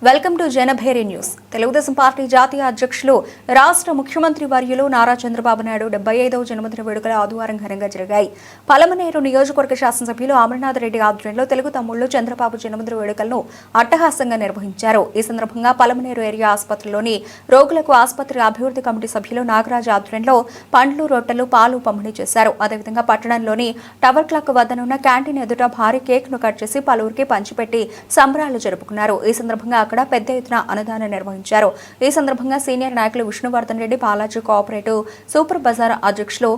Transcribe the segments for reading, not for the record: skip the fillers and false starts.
Welcome to Janabheri news. Telugu Desam party జాతీయ అధ్యక్షులు రాష్ట్ర ముఖ్యమంత్రి వర్యులు నారా చంద్రబాబు నాయుడు 75వ జన్మదిన వేడుకలు ఆదివారం ఘనంగా జరిగాయి. పలమనేరు నియోజకవర్గ శాసనసభ్యులు అమర్నాథ్ రెడ్డి ఆధ్వర్యంలో తెలుగు తమ్ముళ్లు చంద్రబాబు జన్మదిన వేడుకలను అట్టహాసంగా నిర్వహించారు. ఈ సందర్భంగా పలమనేరు ఏరియా ఆసుపత్రిలోని రోగులకు ఆసుపత్రి అభివృద్ధి కమిటీ సభ్యులు నాగరాజు ఆధ్వర్యంలో పండ్లు, రొట్టెలు, పాలు పంపిణీ చేశారు. అదేవిధంగా పట్టణంలోని టవర్ క్లాక్ వద్దనున్న క్యాంటీన్ ఎదుట భారీ కేక్ ను కట్ చేసి పలువురికి పంచిపెట్టి సంబరాలు జరుపుకున్నారు. ఈ సందర్భంగా అక్కడ పెద్ద ఎత్తున అన్నదానం నిర్వహించారు. ఈ సందర్భంగా సీనియర్ నాయకులు విష్ణువర్ధన్ రెడ్డి, బాలాజీ కోఆపరేటివ్ సూపర్ బజార్ అధ్యక్షులు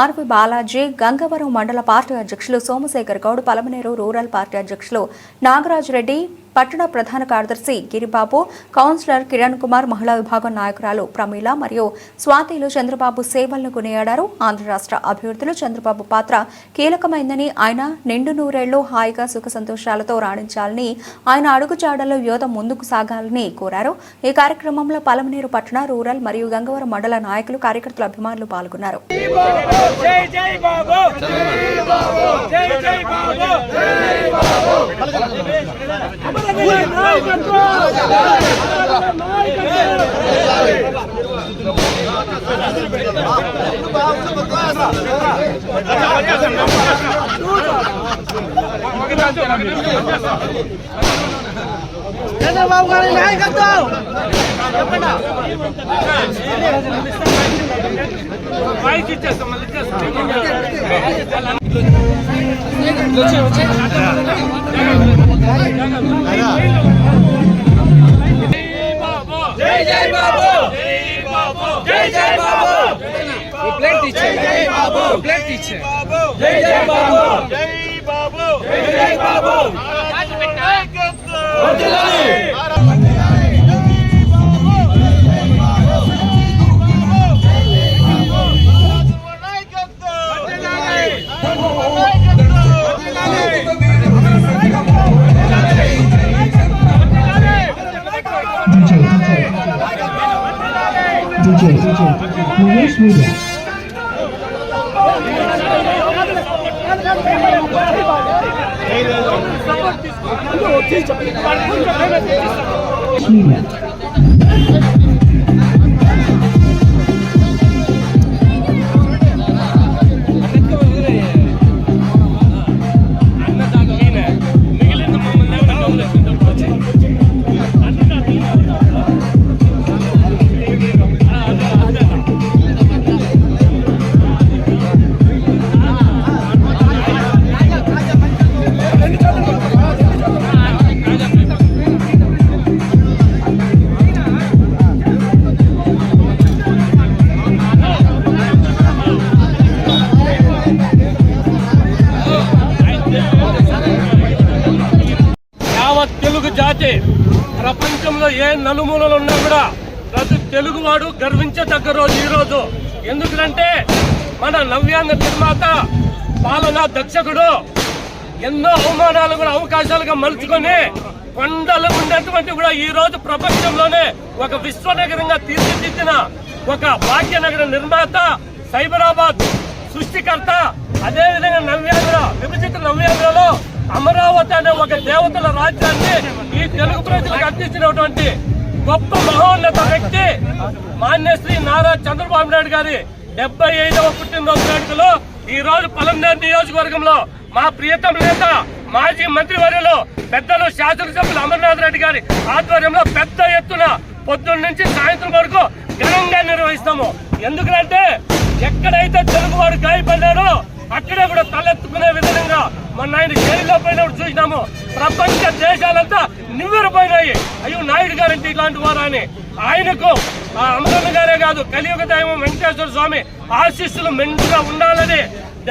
ఆర్వి బాలాజీ, గంగవరం మండల పార్టీ అధ్యక్షులు సోమశేఖర్ గౌడ్, పలమనేరు రూరల్ పార్టీ అధ్యక్షులు నాగరాజు రెడ్డి, పట్టణ ప్రధాన కార్యదర్శి గిరిబాబు, కౌన్సిలర్ కిరణ్ కుమార్, మహిళా విభాగం నాయకురాలు ప్రమీల మరియు స్వాతిలు చంద్రబాబు సేవలను కొనియాడారు. ఆంధ్ర రాష్ట్ర అభివృద్ధిలో చంద్రబాబు పాత్ర కీలకమైందని, ఆయన నిండు నూరేళ్లు హాయిగా సుఖ సంతోషాలతో రాణించాలని, ఆయన అడుగుజాడల్లో యువత ముందుకు సాగాలని కోరారు. ఈ కార్యక్రమంలో పలమనేరు పట్టణ, రూరల్ మరియు గంగవరం మండల నాయకులు, కార్యకర్తలు, అభిమానులు పాల్గొన్నారు. చంద్రబాబు గారి నాయకత్వం జై జై బాబు, జై జై బాబు, ప్లేట్ టీచర్, జై బాబు, ప్లేట్ టీచర్, జై జై బాబు, జై బాబు, జై బాబు, DJ Mahesh Media. తెలుగు జాతి ప్రపంచంలో ఏ నలుమూలలు ఉన్నా కూడా ప్రతి తెలుగువాడు గర్వించదగ్గ రోజు ఈ రోజు. ఎందుకంటే మన నవ్యాంధ్ర నిర్మాత, పాలనా దక్షకుడు ఎన్నో అవమానాలు కూడా అవకాశాలుగా మలుచుకొని కొండలు ఉండేటువంటి కూడా ఈ రోజు ప్రపంచంలోనే ఒక విశ్వనగరంగా తీర్చిదిద్దిన ఒక భాగ్యనగర నిర్మాత, సైబరాబాద్ సృష్టికర్త, అదేవిధంగా నవ్యాంధ్ర విభజిత నవ్యాంధ్రలో అమరావతి అనే ఒక దేవతల రాజ్యాన్ని ఈ తెలుగు ప్రజలకు అందించినటువంటి గొప్ప మహోన్నత వ్యక్తి మాన్యశ్రీ నారా చంద్రబాబు నాయుడు గారి 75వ పుట్టినరోజు వేడుకలో ఈ రోజు పలమనేరు నియోజకవర్గంలో మా ప్రియతమ నేత, మాజీ మంత్రివర్యులు, పెద్దలు శాసనసభ్యులు అమర్నాథ్ రెడ్డి గారి ఆధ్వర్యంలో పెద్ద ఎత్తున పొద్దున్న నుంచి సాయంత్రం వరకు ఘనంగా నిర్వహిస్తాము. ఎందుకంటే ఎక్కడైతే తెలుగువాడు గాయపడ్డారో అక్కడే కూడా తలెత్తుకునే విధంగా మొన్న ఆయన జైల్లో పోయినప్పుడు చూసినాము. ప్రపంచ దేశాలంతా నివ్వెరపోయినాయి, అయ్యో నాయుడు గారంటే ఇలాంటి వారు అని. ఆయనకు అమరన్న గారే కాదు, కలియుగ దైవం వెంకటేశ్వర స్వామి ఆశీస్సులు మెండుగా ఉండాలని,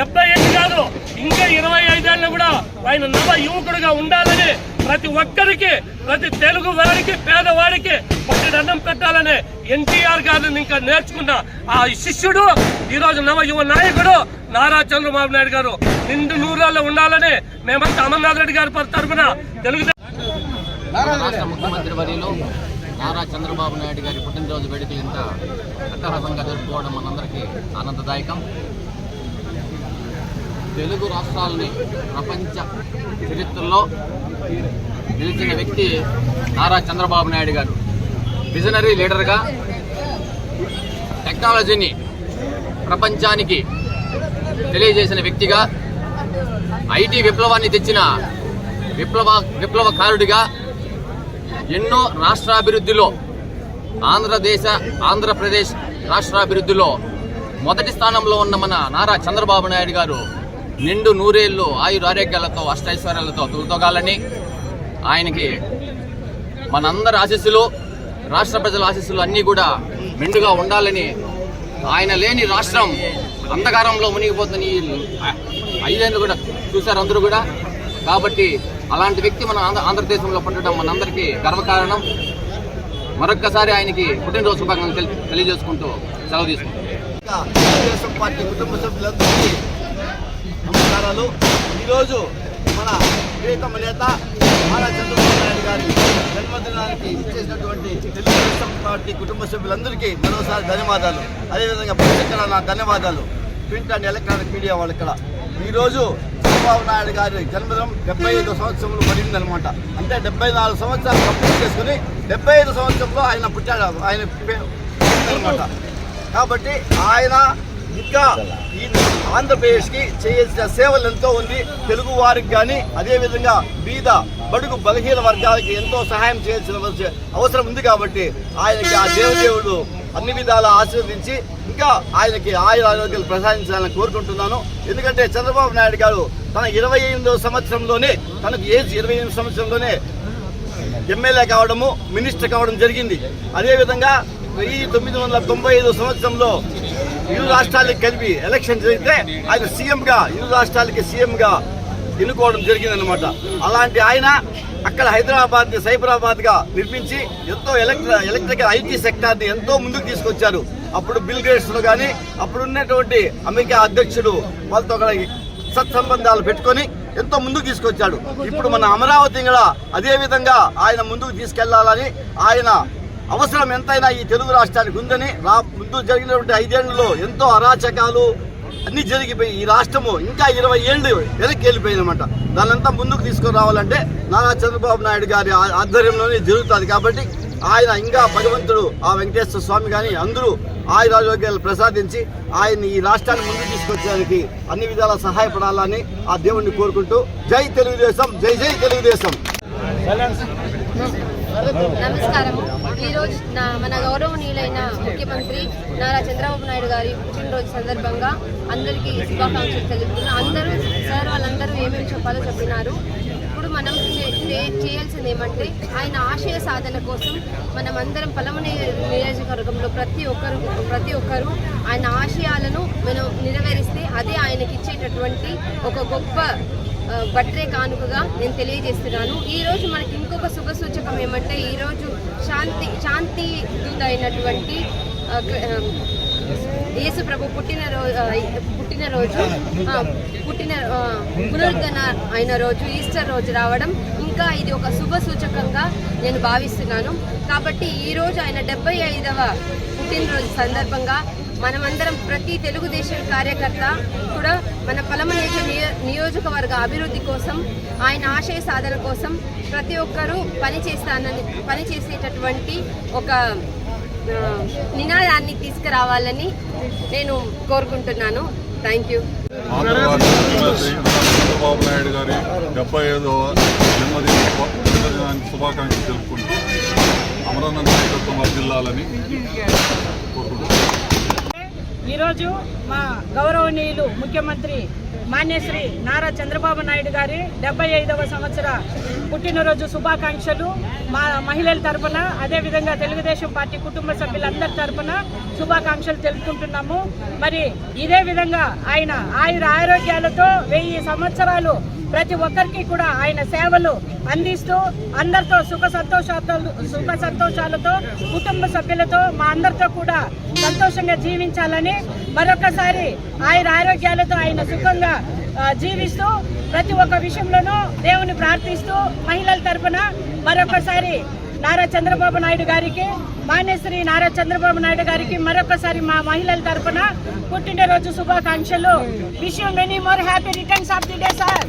75 కాదు ఇంకా 25 ఏళ్ళు కూడా ఆయన నవ యువకుడుగా ఉండాలని, ప్రతి ఒక్కరికి, ప్రతి తెలుగు వారికి, పేదవాడికి ఒకటి దండం పెట్టాలని ఎన్టీఆర్ గారిని ఇంకా నేర్చుకున్న ఆ శిష్యుడు ఈ రోజు నవ యువ నాయకుడు నారా చంద్రబాబు నాయుడు గారు నిండు నూరాల్లో ఉండాలని మేమంతా అమర్నాథ్ రెడ్డి గారి తరఫున తెలుగుదేశం రాష్ట్ర ముఖ్యమంత్రి వర్యులు నారా చంద్రబాబు నాయుడు గారి పుట్టినరోజు వేడుకలు ఇంత అట్టహాసంగా జరుపుకోవడం మనందరికీ ఆనందదాయకం. తెలుగు రాష్ట్రాలని ప్రపంచ చరిత్రలో నిలిచిన వ్యక్తి నారా చంద్రబాబు నాయుడు గారు. విజనరీ లీడర్గా టెక్నాలజీని ప్రపంచానికి తెలియజేసిన వ్యక్తిగా, ఐటీ విప్లవాన్ని తెచ్చిన విప్లవకారుడిగా, ఎన్నో రాష్ట్రాభివృద్ధిలో ఆంధ్రప్రదేశ్ రాష్ట్రాభివృద్ధిలో మొదటి స్థానంలో ఉన్న మన నారా చంద్రబాబు నాయుడు గారు నిండు నూరేళ్లు ఆయురారోగ్యాలతో అష్టైశ్వర్యాలతో తొలతోగాలని, ఆయనకి మనందరి ఆశీస్సులు, రాష్ట్ర ప్రజల ఆశీస్సులు అన్నీ కూడా మెండుగా ఉండాలని, ఆయన లేని రాష్ట్రం అంధకారంలో మునిగిపోతుంది 5 ఏళ్ళు కూడా చూశారు అందరూ కూడా. కాబట్టి అలాంటి వ్యక్తి మన ఆంధ్రదేశంలో పుట్టడం మనందరికీ గర్వకారణం. మరొక్కసారి ఆయనకి పుట్టినరోజు శుభాకాంక్షలు తెలియజేసుకుంటూ సెలవు తీసుకుంటాం. తెలుగుదేశం పార్టీ కుటుంబ సభ్యులందరికీ నమస్కారాలు. ఈరోజు మన ప్రియతమ నేత నారా చంద్రబాబు నాయుడు గారి జన్మదినానికి ఇచ్చేసినటువంటి తెలుగుదేశం పార్టీ కుటుంబ సభ్యులందరికీ మరోసారి ధన్యవాదాలు. అదేవిధంగా ప్రత్యేకంగా నా ధన్యవాదాలు ప్రింట్ అండ్ ఎలక్ట్రానిక్ మీడియా వాళ్ళకి. ఈరోజు చంద్రబాబు నాయుడు గారి జన్మదినం 75వ సంవత్సరంలో పడిందనమాట. అంటే 74 సంవత్సరాలు కంప్లీట్ చేసుకుని 75 సంవత్సరంలో ఆయన పుట్టాడు, ఆయన అనమాట. కాబట్టి ఆయన ఇంకా ఈ ఆంధ్రప్రదేశ్కి చేయాల్సిన సేవలు ఎంతో ఉంది. తెలుగు వారికి కానీ అదేవిధంగా బీద బడుగు బలహీన వర్గాలకి ఎంతో సహాయం చేయాల్సిన అవసరం ఉంది. కాబట్టి ఆయనకి ఆ దేవుడు అన్ని విధాలా ఆశీర్వదించి ఇంకా ఆయనకి ఆరోగ్యాలు ప్రసాదించాలని కోరుకుంటున్నాను. ఎందుకంటే చంద్రబాబు నాయుడు గారు తన 28వ సంవత్సరంలోనే, తనకు ఏజ్ 28 సంవత్సరంలోనే ఎమ్మెల్యే కావడము, మినిస్టర్ కావడం జరిగింది. అదేవిధంగా 1995 సంవత్సరంలో ఇరు రాష్ట్రాలకు కలిపి ఎలక్షన్ జరిగితే ఆయన సీఎంగా, ఇరు రాష్ట్రాలకి సీఎంగా ఎన్నుకోవడం జరిగిందనమాట. అలాంటి ఆయన అక్కడ హైదరాబాద్ని సైబరాబాద్గా నిర్మించి ఎంతో ఎలక్ట్రికల్ ఐటీ సెక్టార్ని ఎంతో ముందుకు తీసుకొచ్చారు. అప్పుడు బిల్ గేట్స్లో కానీ అప్పుడు ఉన్నటువంటి అమెరికా అధ్యక్షుడు వాళ్ళతో సత్సంబంధాలు పెట్టుకొని ఎంతో ముందుకు తీసుకొచ్చాడు. ఇప్పుడు మన అమరావతి కూడా అదే విధంగా ఆయన ముందుకు తీసుకెళ్లాలని, ఆయన అవసరం ఎంతైనా ఈ తెలుగు రాష్ట్రానికి ఉందని, ముందు జరిగినటువంటి 5 ఏళ్లలో ఎంతో అరాచకాలు అన్ని జరిగిపోయి ఈ రాష్ట్రము ఇంకా 20 ఏళ్ళు వెనక్కి వెళ్ళిపోయిందన్నమాట. దానంతా ముందుకు తీసుకురావాలంటే నారా చంద్రబాబు నాయుడు గారి ఆధ్వర్యంలోనే జరుగుతుంది. కాబట్టి ఆయన ఇంకా భగవంతుడు ఆ వెంకటేశ్వర స్వామి కానీ అందరూ ఆయురారోగ్యాలు ప్రసాదించి ఆయన్ని ఈ రాష్ట్రాన్ని ముందుకు తీసుకొచ్చడానికి అన్ని విధాలా సహాయపడాలని ఆ దేవుణ్ణి కోరుకుంటూ జై తెలుగుదేశం, జై జై తెలుగుదేశం. నమస్కారం. ఈరోజు మన గౌరవనీయులైన ముఖ్యమంత్రి నారా చంద్రబాబు నాయుడు గారి పుట్టినరోజు సందర్భంగా అందరికీ శుభాకాంక్షలు తెలుపుతున్నాను. అందరూ సార్ వాళ్ళందరూ ఏమేమి చెప్పాలో చెప్పినారు. ఇప్పుడు మనం చేయాల్సింది ఏమంటే ఆయన ఆశయ సాధన కోసం మనం అందరం పలమనేరు నియోజకవర్గంలో ప్రతి ఒక్కరు ఆయన ఆశయాలను మనం నెరవేరిస్తే అదే ఆయనకి ఇచ్చేటటువంటి ఒక గొప్ప బర్త్డే కానుకగా నేను తెలియజేస్తున్నాను. ఈరోజు మనకి ఇంకొక శుభ సూచకం ఏమంటే ఈరోజు శాంతి దూత అయినటువంటి యేసు ప్రభు పుట్టినరోజు పునరుద్ధరణ అయిన రోజు, ఈస్టర్ రోజు రావడం ఇంకా ఇది ఒక శుభ సూచకంగా నేను భావిస్తున్నాను. కాబట్టి ఈరోజు ఆయన 75వ పుట్టినరోజు సందర్భంగా మనమందరం ప్రతి తెలుగుదేశం కార్యకర్త కూడా మన పలమనేరు నియోజకవర్గ అభివృద్ధి కోసం, ఆయన ఆశయ సాధన కోసం ప్రతి ఒక్కరూ పనిచేసేటటువంటి ఒక నినాదాన్ని తీసుకురావాలని నేను కోరుకుంటున్నాను. Thank you. చంద్రబాబు నాయుడు గారి 75వ జన్మదినానికి శుభాకాంక్షలు తెలుపుకుంటూ అమరానంద నాయకత్వం వర్ధిల్లాలని కోరుకుంటున్నాను. ఈరోజు మా గౌరవనీయులు ముఖ్యమంత్రి మాన్యశ్రీ నారా చంద్రబాబు నాయుడు గారి 75వ సంవత్సర పుట్టినరోజు శుభాకాంక్షలు మా మహిళల తరఫున, అదేవిధంగా తెలుగుదేశం పార్టీ కుటుంబ సభ్యులందరి తరఫున శుభాకాంక్షలు తెలుపుకుంటున్నాము. మరి ఇదే విధంగా ఆయన ఆరోగ్యాలతో 1000 సంవత్సరాలు ప్రతి ఒక్కరికి కూడా ఆయన సేవలు అందిస్తూ అందరితో సుఖ సంతోషాలతో కుటుంబ సభ్యులతో మా అందరితో కూడా సంతోషంగా జీవించాలని మరొకసారి ఆరోగ్యాలతో ఆయన సుఖంగా జీవిస్తూ ప్రతి ఒక్క విషయంలోనూ దేవుని ప్రార్థిస్తూ మహిళల తరఫున మరొకసారి నారా చంద్రబాబు నాయుడు గారికి, మాన్యశ్రీ నారా చంద్రబాబు నాయుడు గారికి మరొకసారి మా మహిళల తరఫున పుట్టినరోజు శుభాకాంక్షలు. Wish you many more happy returns of the day sir.